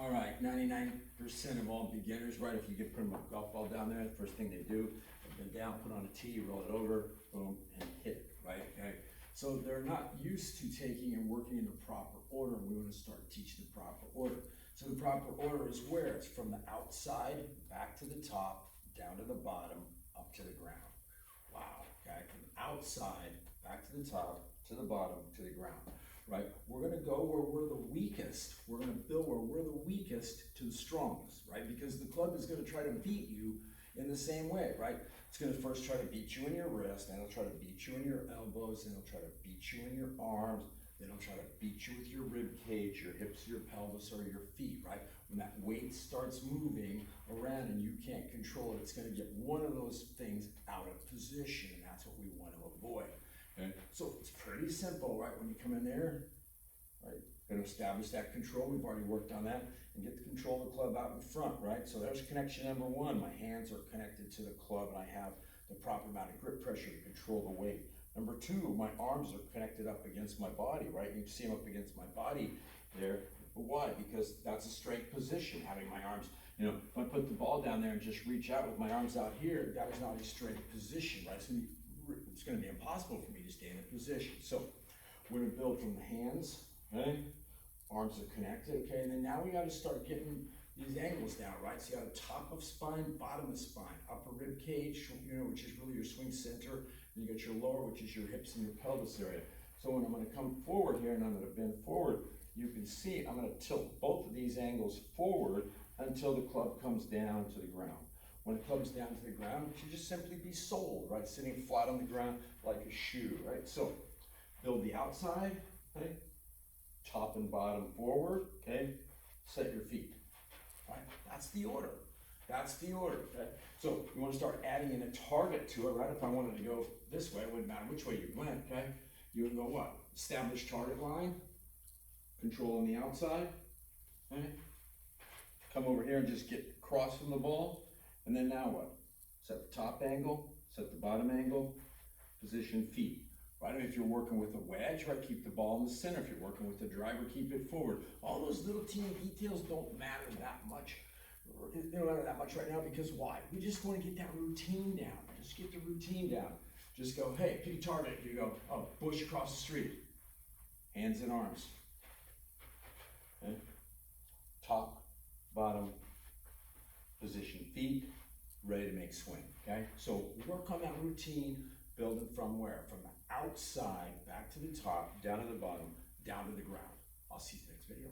All right, 99% of all beginners, right, if you get put them a golf ball down there, the first thing they do, they bend down, put on a tee, roll it over, boom, and hit it, right, okay? So they're not used to taking and working in the proper order, and we want to start teaching the proper order. So the proper order is where? It's from the outside, back to the top, down to the bottom, up to the ground. Wow, okay, from the outside, back to the top, to the bottom, to the ground. Right, we're gonna go where we're the weakest. We're gonna build where we're the weakest to the strongest, right? Because the club is gonna try to beat you in the same way, right? It's gonna first try to beat you in your wrist, then it'll try to beat you in your elbows, then it'll try to beat you in your arms, then it'll try to beat you with your rib cage, your hips, your pelvis, or your feet, right? When that weight starts moving around and you can't control it, it's gonna get one of those things out of position, and that's what we want to avoid. Okay, so it's pretty simple, right? When you come in there, right, gonna establish that control. We've already worked on that, and get the control of the club out in front, right? So there's connection number one. My hands are connected to the club, and I have the proper amount of grip pressure to control the weight. Number two, my arms are connected up against my body, right? You see them up against my body there. But why? Because that's a strength position, having my arms, you know, if I put the ball down there and just reach out with my arms out here, that is not a strength position, right? It's going to be impossible for me to stay in a position. So we're going to build from the hands, okay? Arms are connected, okay? And then now we got to start getting these angles down, right? So you got the top of spine, bottom of spine, upper rib cage, you know, which is really your swing center. And you got your lower, which is your hips and your pelvis area. So when I'm going to come forward here and I'm going to bend forward, you can see I'm going to tilt both of these angles forward until the club comes down to the ground. When it comes down to the ground, it should just simply be soled, right? Sitting flat on the ground like a shoe, right? So build the outside, okay? Top and bottom forward, okay? Set your feet, right? That's the order. That's the order, okay? So you want to start adding in a target to it, right? If I wanted to go this way, it wouldn't matter which way you went, okay? You would go what? Establish target line, control on the outside, okay? Come over here and just get across from the ball. And then now what? Set the top angle, set the bottom angle, position feet. Right? If you're working with a wedge, right, keep the ball in the center. If you're working with the driver, keep it forward. All those little teeny details don't matter that much. They don't matter that much right now because why? We just want to get that routine down. Just get the routine down. Just go, hey, pick a target. You go, oh, bush across the street. Hands and arms. Okay? Top, bottom, position feet, ready to make swing, okay? So work on that routine, building from where? From the outside, back to the top, down to the bottom, down to the ground. I'll see you next video.